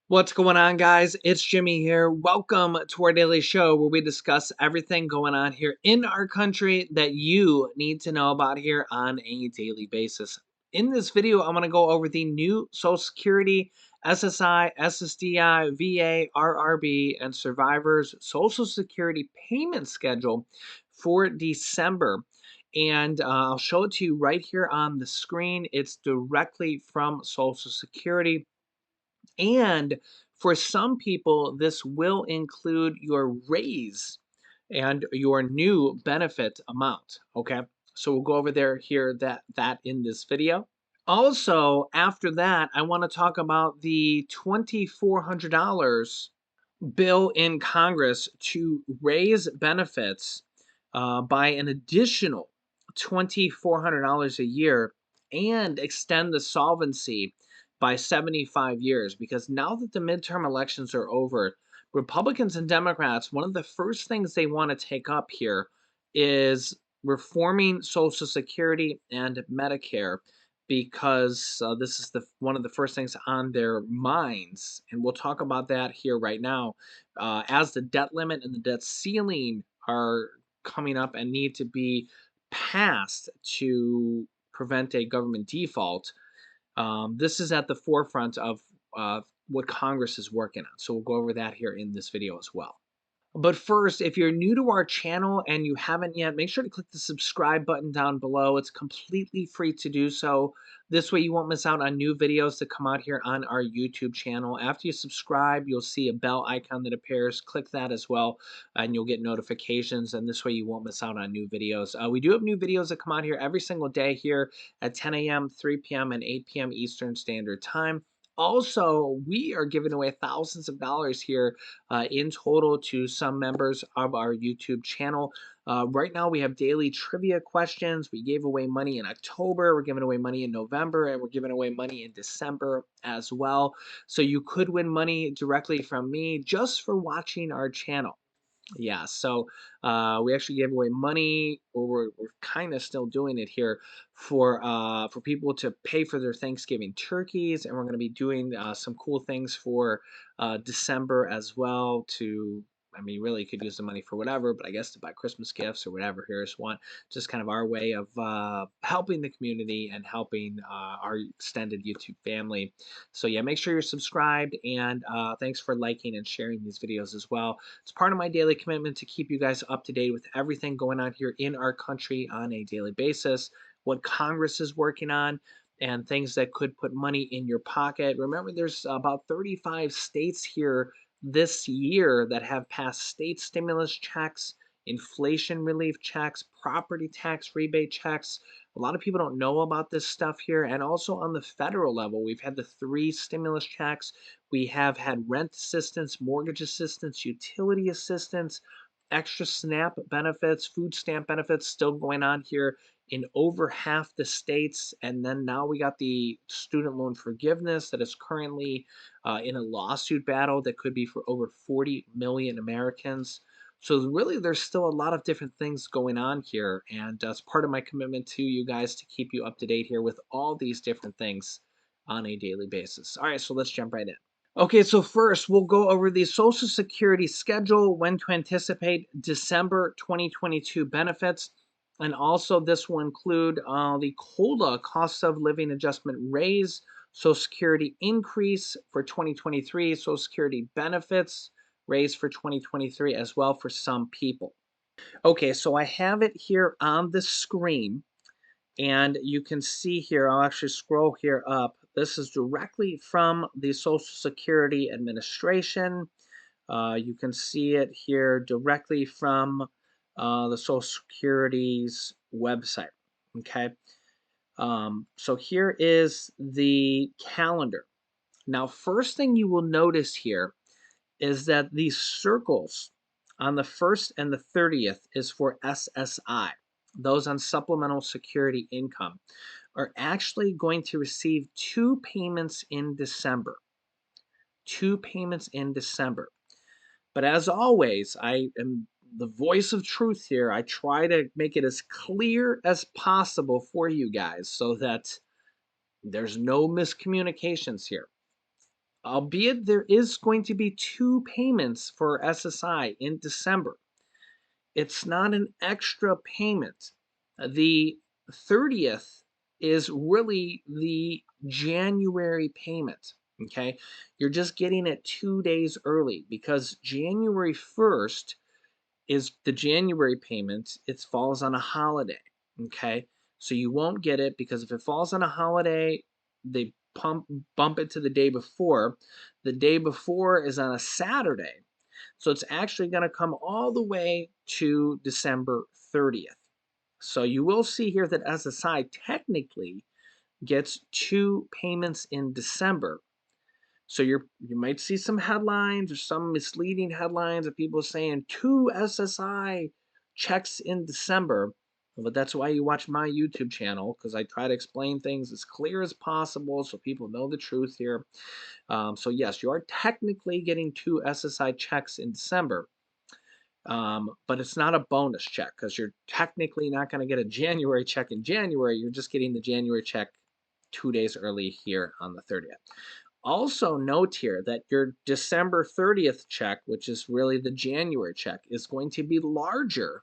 What's going on, guys? It's Jimmy here. Welcome to our daily show where we discuss everything going on here in our country that you need to know about here on a daily basis. In this video, I'm going to go over the new Social Security, SSI, SSDI, VA, RRB, and survivors Social Security payment schedule for December. And I'll show it to you right here on the screen. It's directly from Social Security. And for some people, this will include your raise and your new benefit amount. Okay. So we'll go over there here that in this video. Also, after that, I want to talk about the $2,400 bill in Congress to raise benefits by an additional $2,400 a year and extend the solvency by 75 years. Because now that the midterm elections are over, Republicans and Democrats, one of the first things they want to take up here is reforming Social Security and Medicare because this is one of the first things on their minds, and we'll talk about that here right now. As the debt limit and the debt ceiling are coming up and need to be passed to prevent a government default, this is at the forefront of what Congress is working on. So we'll go over that here in this video as well. But first, if you're new to our channel and you haven't yet, make sure to click the subscribe button down below. It's completely free to do so. This way you won't miss out on new videos that come out here on our YouTube channel. After you subscribe, you'll see a bell icon that appears. Click that as well, and you'll get notifications, and this way you won't miss out on new videos. We do have new videos that come out here every single day here at 10 a.m., 3 p.m., and 8 p.m. Eastern Standard Time. Also, we are giving away thousands of dollars here in total to some members of our YouTube channel. Right now, we have daily trivia questions. We gave away money in October, we're giving away money in November, and we're giving away money in December as well. So you could win money directly from me just for watching our channel. Yeah, so we actually gave away money, or we're kind of still doing it here for people to pay for their Thanksgiving turkeys, and we're going to be doing some cool things for December as well. I mean, really, you could use the money for whatever, but I guess to buy Christmas gifts or whatever. Here's one, just kind of our way of helping the community and helping our extended YouTube family. So yeah, make sure you're subscribed, and thanks for liking and sharing these videos as well. It's part of my daily commitment to keep you guys up to date with everything going on here in our country on a daily basis, what Congress is working on, and things that could put money in your pocket. Remember, there's about 35 states here this year that have passed state stimulus checks, inflation relief checks, property tax rebate checks. A lot of people don't know about this stuff here. And also on the federal level, we've had the 3 stimulus checks. We have had rent assistance, mortgage assistance, utility assistance, extra SNAP benefits, food stamp benefits still going on here in over half the states. And then now we got the student loan forgiveness that is currently in a lawsuit battle that could be for over 40 million Americans. So really, there's still a lot of different things going on here, and it's part of my commitment to you guys to keep you up to date here with all these different things on a daily basis. All right, so let's jump right in. Okay, so first we'll go over the Social Security schedule, when to anticipate December 2022 benefits. And also this will include the COLA, cost of living adjustment raise, Social Security increase for 2023, Social Security benefits raise for 2023 as well for some people. Okay, so I have it here on the screen. And you can see here, I'll actually scroll here up. This is directly from the Social Security Administration. You can see it here directly from the Social Security's website. Okay. So here is the calendar. Now, first thing you will notice here is that these circles on the 1st and the 30th is for SSI. Those on supplemental security income are actually going to receive 2 payments in December. 2 payments in December. But as always, I am the voice of truth here. I try to make it as clear as possible for you guys so that there's no miscommunications here. albeit there is going to be two payments for SSI in December. It's not an extra payment. The 30th is really the January payment. Okay. You're just getting it 2 days early because January 1st is the January payment. It falls on a holiday. Okay. So you won't get it because if it falls on a holiday, they bump it to the day before. The day before is on a Saturday. So it's actually going to come all the way to December 30th. So you will see here that SSI technically gets two payments in December. So you might see some headlines or some misleading headlines of people saying two SSI checks in December. But that's why you watch my YouTube channel, because I try to explain things as clear as possible so people know the truth here. So yes, you are technically getting two SSI checks in December, but it's not a bonus check because you're technically not going to get a January check in January. You're just getting the January check 2 days early here on the 30th. Also note here that your December 30th check, which is really the January check, is going to be larger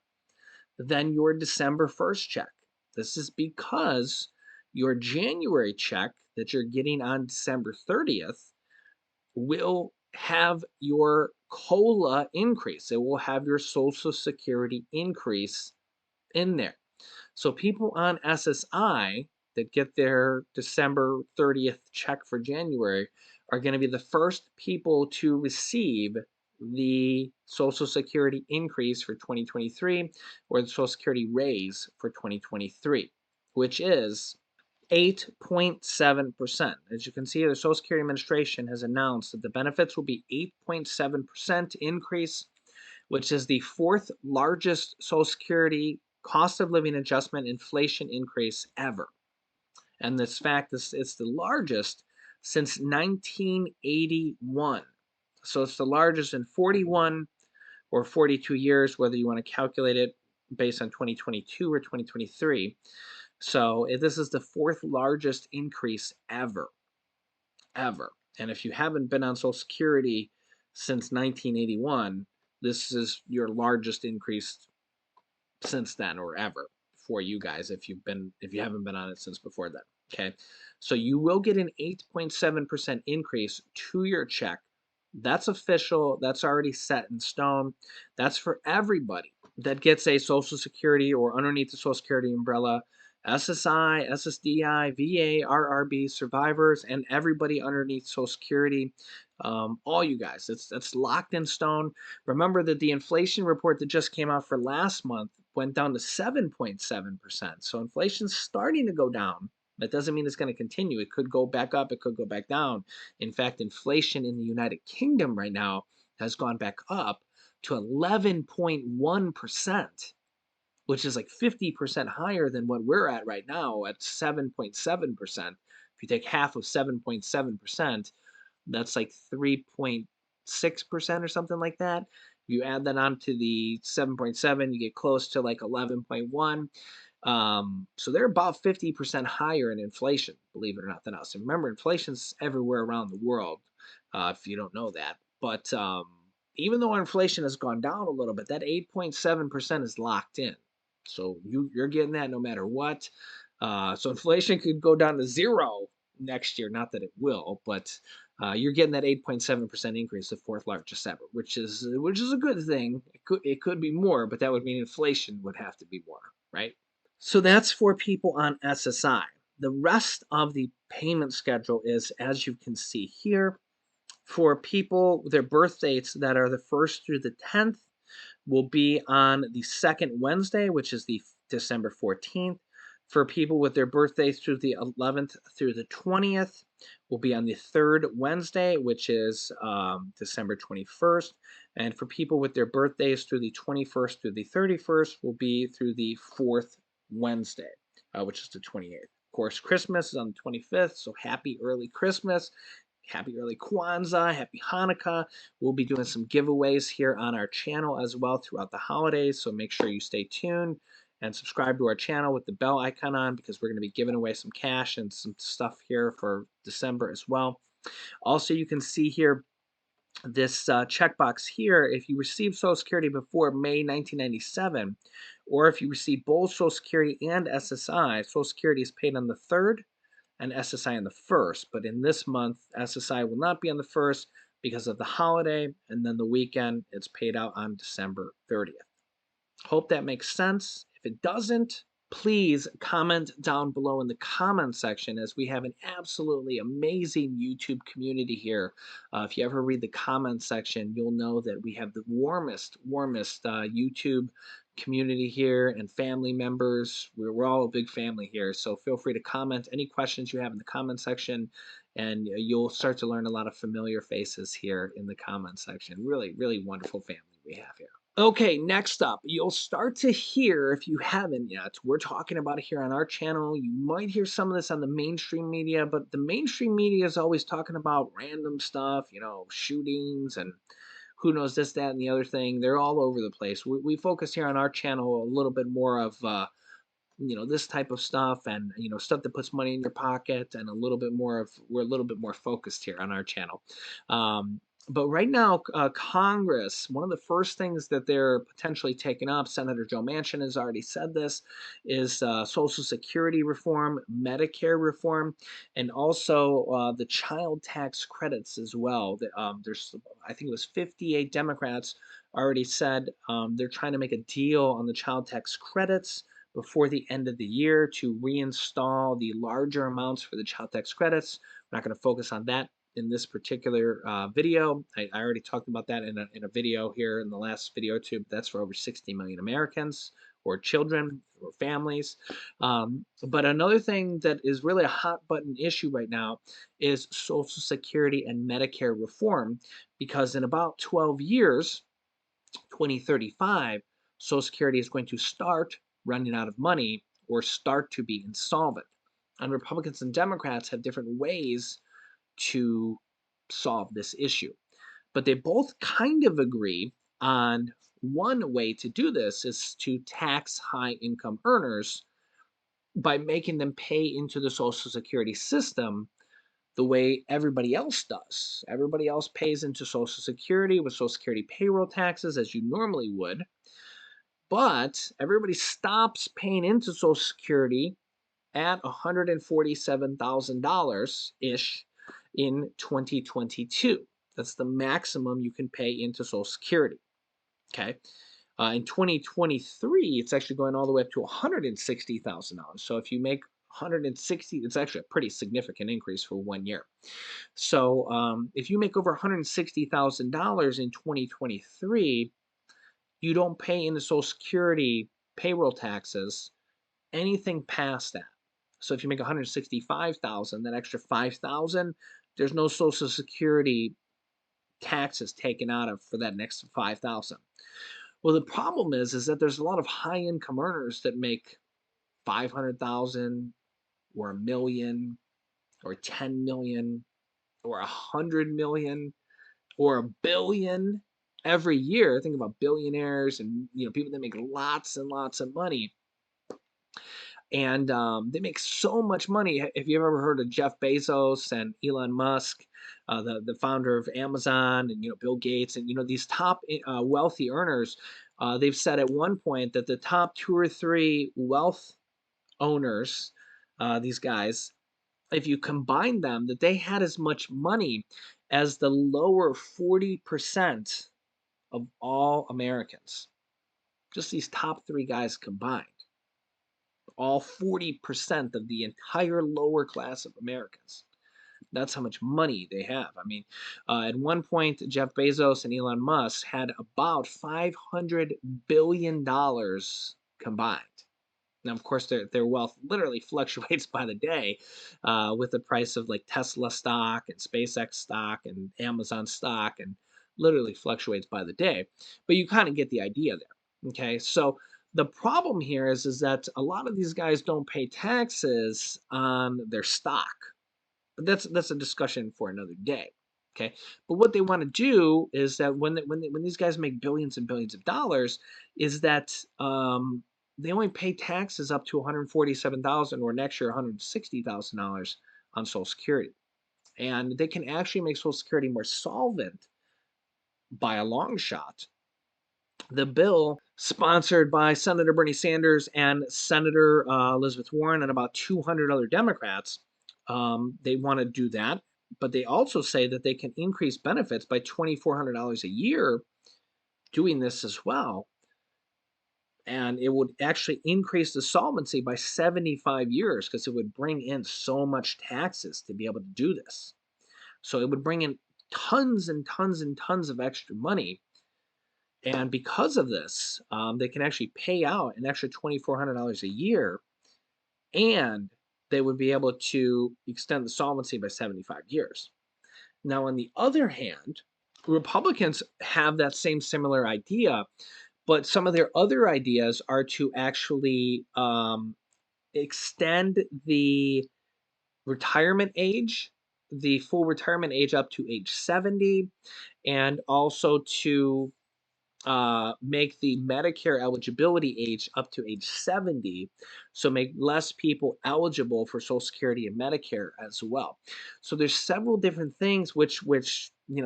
than your December 1st check. This is because your January check that you're getting on December 30th will have your COLA increase. It will have your Social Security increase in there. So people on SSI that get their December 30th check for January are going to be the first people to receive the Social Security increase for 2023 or the Social Security raise for 2023, which is 8.7%. As you can see, the Social Security Administration has announced that the benefits will be 8.7% increase, which is the fourth largest Social Security cost of living adjustment inflation increase ever. And this fact is it's the largest since 1981. So it's the largest in 41 or 42 years, whether you want to calculate it based on 2022 or 2023. So this is the fourth largest increase ever, ever. And if you haven't been on Social Security since 1981, this is your largest increase since then or ever for you guys if you haven't been on it since before then. Okay. So you will get an 8.7% increase to your check. That's official. That's already set in stone. That's for everybody that gets a Social Security or underneath the Social Security umbrella, SSI, SSDI, VA, RRB, survivors, and everybody underneath Social Security. All you guys, that's locked in stone. Remember that the inflation report that just came out for last month went down to 7.7%. So inflation's starting to go down. That doesn't mean it's going to continue. It could go back up, it could go back down. In fact, inflation in the United Kingdom right now has gone back up to 11.1%, which is like 50% higher than what we're at right now at 7.7%. If you take half of 7.7%, that's like 3.6% or something like that. If you add that on to the 7.7, you get close to like 11.1. So they're about 50% higher in inflation, believe it or not, than us. And remember, inflation's everywhere around the world, if you don't know that. But even though our inflation has gone down a little bit, that 8.7% is locked in. So you're getting that no matter what. So inflation could go down to zero next year. Not that it will, but you're getting that 8.7% increase, the fourth largest ever, which is a good thing. It could be more, but that would mean inflation would have to be more, right? So that's for people on SSI. The rest of the payment schedule is, as you can see here, for people, their birth dates that are the 1st through the 10th will be on the second Wednesday, which is the December 14th. For people with their birthdays through the 11th through the 20th, will be on the third Wednesday, which is December 21st. And for people with their birthdays through the 21st through the 31st, will be through the fourth Wednesday, which is the 28th. Of course, Christmas is on the 25th, so happy early Christmas. Happy early Kwanzaa, happy Hanukkah. We'll be doing some giveaways here on our channel as well throughout the holidays, so make sure you stay tuned and subscribe to our channel with the bell icon on because we're going to be giving away some cash and some stuff here for December as well. Also, you can see here this checkbox here. If you received Social Security before May 1997, or if you received both Social Security and SSI, Social Security is paid on the 3rd and SSI on the 1st. But in this month, SSI will not be on the 1st because of the holiday, and then the weekend, it's paid out on December 30th. Hope that makes sense. If it doesn't, please comment down below in the comment section, as we have an absolutely amazing YouTube community here. If you ever read the comment section, you'll know that we have the warmest YouTube community here and family members. We're all a big family here. So feel free to comment any questions you have in the comment section, and you'll start to learn a lot of familiar faces here in the comment section. Really, really wonderful family we have here. Okay, next up, you'll start to hear, if you haven't yet, we're talking about it here on our channel. You might hear some of this on the mainstream media, but the mainstream media is always talking about random stuff, shootings and who knows this, that, and the other thing. They're all over the place. We focus here on our channel a little bit more of this type of stuff, and stuff that puts money in your pocket, and a little bit more of we're a little bit more focused here on our channel. But right now, Congress, one of the first things that they're potentially taking up, Senator Joe Manchin has already said this, is Social Security reform, Medicare reform, and also the child tax credits as well. There's, I think it was 58 Democrats already said they're trying to make a deal on the child tax credits before the end of the year to reinstall the larger amounts for the child tax credits. We're not going to focus on that in this particular video. I already talked about that in a video here in the last video too. That's for over 60 million Americans, or children, or families. But another thing that is really a hot button issue right now is Social Security and Medicare reform, because in about 12 years, 2035, Social Security is going to start running out of money or start to be insolvent. And Republicans and Democrats have different ways to solve this issue. But they both kind of agree on one way to do this is to tax high income earners by making them pay into the Social Security system the way everybody else does. Everybody else pays into Social Security with Social Security payroll taxes as you normally would, but everybody stops paying into Social Security at $147,000 ish in 2022. That's the maximum you can pay into Social Security. Okay. In 2023, it's actually going all the way up to $160,000. So if you make 160, it's actually a pretty significant increase for 1 year. So if you make over $160,000 in 2023, you don't pay into Social Security payroll taxes anything past that. So if you make 165,000, that extra 5,000, there's no Social Security taxes taken out of for that next 5,000. Well, the problem is that there's a lot of high income earners that make 500,000 or a million or 10 million or 100 million or a billion every year. Think about billionaires and people that make lots and lots of money, and they make so much money. If you've ever heard of Jeff Bezos and Elon Musk, the founder of Amazon, and Bill Gates, and these top wealthy earners, they've said at one point that the top 2 or 3 wealth owners, these guys, if you combine them, that they had as much money as the lower 40% of all Americans. Just these top 3 guys combined. All 40% of the entire lower class of Americans. That's how much money they have. I mean, at one point, Jeff Bezos and Elon Musk had about $500 billion combined. Now, of course, their wealth literally fluctuates by the day with the price of like Tesla stock and SpaceX stock and Amazon stock, and literally fluctuates by the day. But you kind of get the idea there. Okay, so the problem here is that a lot of these guys don't pay taxes on their stock. But that's a discussion for another day. Okay, but what they want to do is that when these guys make billions and billions of dollars, is that they only pay taxes up to $147,000, or next year $160,000 on Social Security. And they can actually make Social Security more solvent by a long shot. The bill, sponsored by Senator Bernie Sanders and Senator Elizabeth Warren and about 200 other Democrats, they want to do that. But they also say that they can increase benefits by $2,400 a year doing this as well. And it would actually increase the solvency by 75 years because it would bring in so much taxes to be able to do this. So it would bring in tons and tons and tons of extra money. And because of this, they can actually pay out an extra $2,400 a year, and they would be able to extend the solvency by 75 years. Now, on the other hand, Republicans have that same similar idea, but some of their other ideas are to actually extend the retirement age, the full retirement age up to age 70, and also to make the Medicare eligibility age up to age 70, so make less people eligible for Social Security and Medicare as well. So there's several different things which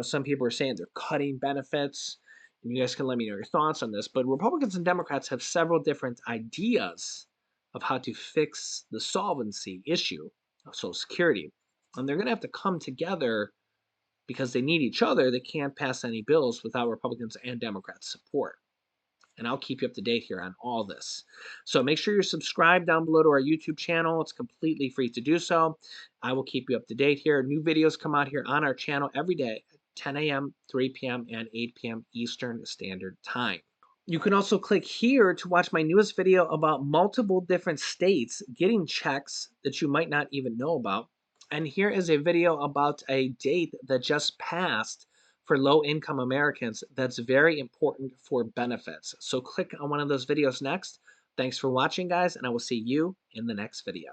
some people are saying they're cutting benefits, and you guys can let me know your thoughts on this. But Republicans and Democrats have several different ideas of how to fix the solvency issue of Social Security, and they're going to have to come together because they need each other. They can't pass any bills without Republicans and Democrats' support. And I'll keep you up to date here on all this. So make sure you're subscribed down below to our YouTube channel. It's completely free to do so. I will keep you up to date here. New videos come out here on our channel every day at 10 a.m., 3 p.m., and 8 p.m. Eastern Standard Time. You can also click here to watch my newest video about multiple different states getting checks that you might not even know about. And here is a video about a date that just passed for low-income Americans that's very important for benefits. So click on one of those videos next. Thanks for watching, guys, and I will see you in the next video.